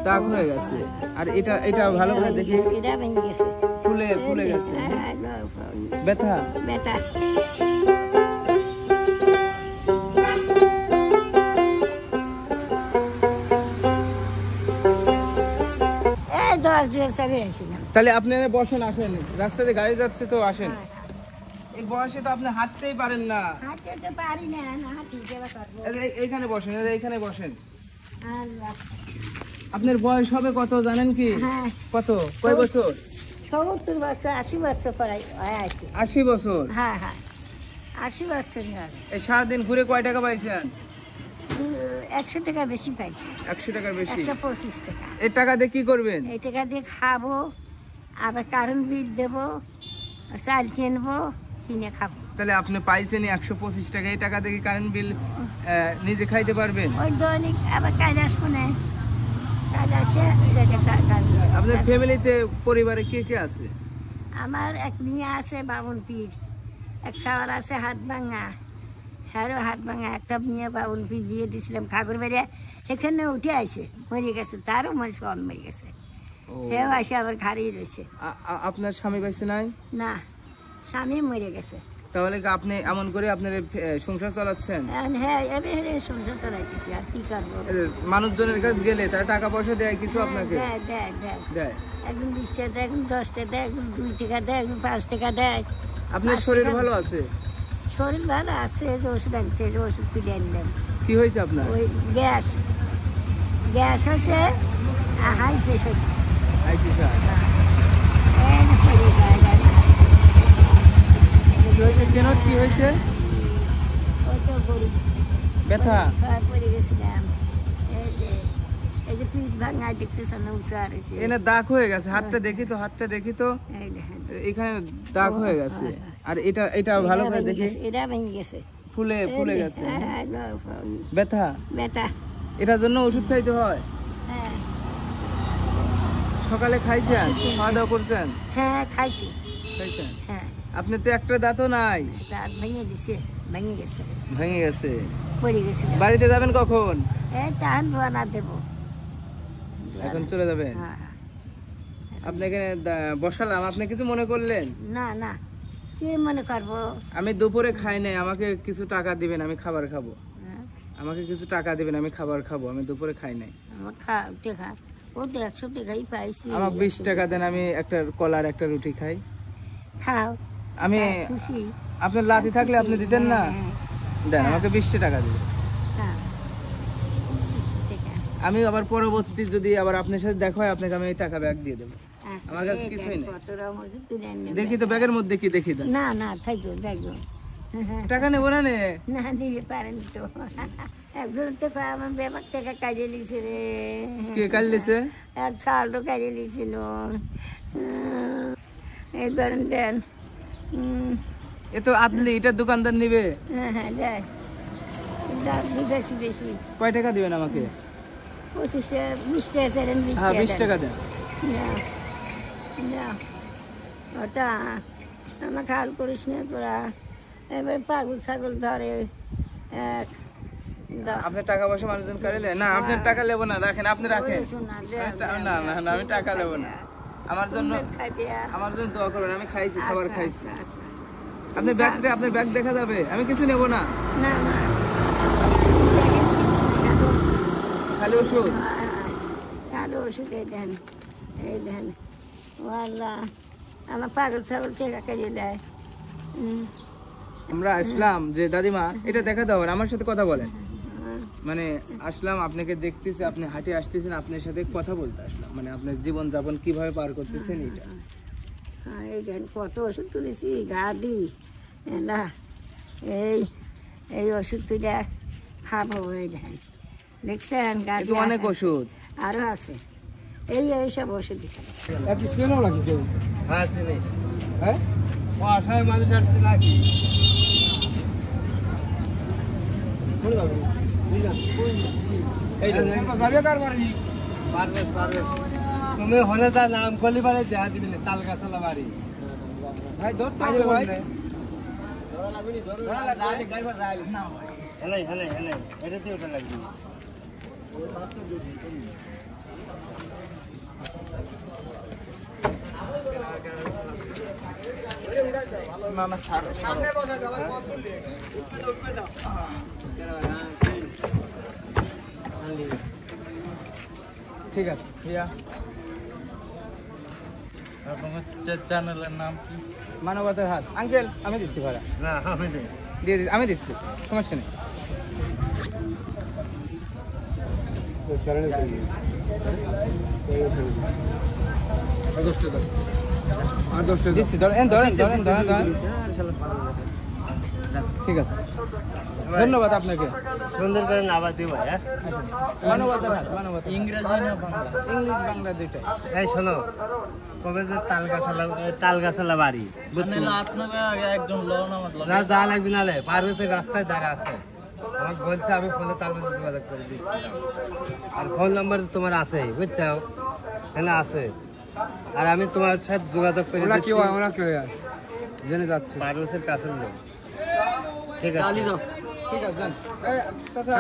দাগ হয়ে গেছে। আর এটা ভালো করে দেখি, এটা ভেঙে গেছে, ফুলে গেছে, ব্যথা। তাহলে আপনি বসেন, আসেন, রাস্তাতে গাড়ি যাচ্ছে তো আসেন। এই বয়সে তো আপনি হাঁটতেই পারেন না। এইখানে বসেন, এইখানে বসেন। আপনার বয়স হবে কত জানেন কি? কত, কয় বছর? 70 বছর, 80 বছর প্রায়। 80 বছর? হ্যাঁ হ্যাঁ, 80 বছর। এই সারাদিন ঘুরে কয় টাকা পাইছেন? 100 টাকা বেশি পাইছি। 100 টাকার বেশি? 125 টাকা। এই টাকা দিয়ে কি করবেন? এই টাকা দিয়ে খাবো, আবার কারেন্ট বিল দেবো, চাল কিনবো, কিনে খাবো। তাহলে আপনি পাইছেন 125 টাকা, এই টাকা দিয়ে কারেন্ট বিল নিজে খাইতে পারবেন? ওই দৈনিক আবার কাজ আসবো না, কাজ আসে। আপনার ফ্যামিলিতে পরিবারে কে কে আছে? আমার এক মেয়ে আছে বামুন পীর, এক সাওয়ার আছে হাত ভাঙা, হ্যারো হাত ভাঙা। একটা মেয়ে বামুন পীর বিয়ে দিয়েছিলাম খাগর বেড়ে, এখানে উঠে আসে, মরে গেছে, তারও মরে সব মরে গেছে। সেও আসে আবার খারিয়ে রয়েছে। আপনার স্বামী পাইছে নাই? না, স্বামী মরে গেছে। তাহলে আপনি এমন করে আপনার সংসার চালাচ্ছেন? হ্যাঁ, এবার সংসার চালাইতেছি, আর কি করবো। মানুষজনের কাছে গেলে তারা টাকা পয়সা দেয় কিছু আপনাকে? দেয়। একদম 20 টাকা দেয়, একদম 10 টাকা দেয়, একদম 2 টাকা দেয়, একদম 5 টাকা দেয়। আপনার শরীর ভালো আছে? শরীর ভালো আছে, যে ওষুধ আনছে, যে ওষুধ কিনে আনলাম। কি হয়েছে আপনার? ওই গ্যাস হয়েছে, হাই প্রেশার। কেন, কি হয়েছে? ব্যথা? পড়ে গেছিলাম, এই যে পিঠ ভাঙা দেখতেছেন, এনে দাগ হয়ে গেছে। হাতটা দেখি তো, হাতটা দেখি তো, এখানে দাগ হয়ে গেছে। আর এটা ভালো করে দেখি, এটা ভেঙে গেছে, ফুলে গেছে, ব্যথা। এটার জন্য ওষুধ খাইতে হয়? সকালে খাইছেন? খাওয়া দাওয়া করছেন? হ্যাঁ, খাইছেন? হ্যাঁ। আপনার তো একটা দাঁতও নাই। দাঁত ভেঙে দিছে, ভেঙে গেছে, পড়ে গেছে। বাড়িতে যাবেন কখন? টান রান্না দেবো, এখন চলে যাবেন? আপনাকে বসালাম, আপনি কিছু মনে করলেন? না, কি মনে করবো? আমি দুপুরে খাই নাই, আমাকে কিছু টাকা দিবেন, আমি খাবার খাবো। আমাকে কিছু টাকা দিবেন, আমি খাবার খাবো। আমি দুপুরে খাই নাই। ও তো 100 টাকাই পাইছি। আমার 20 টাকা দেন, আমি একটা কলার একটা রুটি খাই। খাও, আমি খুশি। আপনার লাঠি থাকলে আপনি দিতেন না? দেন, আমাকে 20 টাকা দিবেন। আমি আবার পরবর্তী যদি আবার আপনার সাথে দেখা হয়, আপনাকে আমি এই টাকা ব্যাগ দিয়ে দেবো। আমার কাছে কিছুই নেই। দেখি তো ব্যাগের মধ্যে কি, দেখি। না থাকো, দেখো। টাকা নেবো না? না দিতে পারেন তো। একজন তো আমার ব্যাপার টাকা কাজে লিছে রে। কে কাজলিছে? এক সালও কাজে লিছিল। এইবার দেন। এ তো আদলি, এটা দোকানদার নিবে। হ্যাঁ, দেখ, বেশি। কয় টাকা দিবেন আমাকে? 25 টাকা, 20 টাকা চাইলেন, 20 টাকা দেন। ওটা আমার খেয়াল করিস না তোরা। এবার পাগল ছাগল ধরে। আপনার টাকা পয়সা মানুষজন কাটলে না? আপনার টাকা নেবো না, রাখেন, আপনি রাখেন। না, আমি টাকা নেবো না। আমার জন্য দোয়া করবেন। আমি খাইছি, খাবার খাইছি। আপনার ব্যাগ দেখা যাবে? আমি কিছু নেবো না। খালি ওষুধ? এই দেন। আমার পাগল ছাগল টাকা কাজে দেয়। আমরা আসলাম যে দাদিমা, এটা দেখা দাও, আমার সাথে কথা বলেন। মানে আসলাম, আপনাকে দেখতেছি, আপনি হাঁটে আসতেছেন, আপনার সাথে কথা বলতে আসলাম। মানে আপনার জীবন যাপন কিভাবে পার করতেছেন এটা। এই দেন, কত ওষুধ তুলেছি, গাদি না, এই ওষুধ তুলে খাবো। এই দেন, দেখছেন, গাদি অনেক ওষুধ আরো আছে। এইসব ওষুধ মানুষ আসছে নাকি? তুমি হলে তা নাম করলি বাড়ি দেখা দিবি তাল গাছালা বাড়ি। এটাতে ওটা লাগবে। না না ছাড়ো ঠিক আছে ভাইয়া আপনার চ্যানেলের নাম কি? মানবতার হাত আঙ্কেল আমি দিচ্ছি ভাড়া না আমি নেই। দিয়ে দিচ্ছি আমি দিচ্ছি সমস্যা নেই দিচ্ছি ধরেন ধরেন ধরেন ধরেন ধরেন ঠিক আছে ধন্যবাদ আপনাকে সুন্দর করে নাবা দিব হ্যাঁ মানবতার হাত মানবতা ইংরেজি না বাংলা? ইংলিশ বাংলা দুইটাই এই শোনো কবে যে তাল গাছালা বাড়ি বুঝছো? মানে আপনাকে একজন লোন আমার না যা লাগবে না পারভেজের রাস্তায় দাঁড়া আছে আমাকে বলছে আমি ফোনে তার মধ্যে যোগাযোগ করে দিচ্ছি আর ফোন নাম্বার তোমার আছে বুঝছো হ্যাঁ আছে আর আমি তোমার সাথে যোগাযোগ করে দিচ্ছি জেনে যাচ্ছে পারভেজের কাছের লোক ঠিক আছে ঠিক আছে যান। এই, চাচা,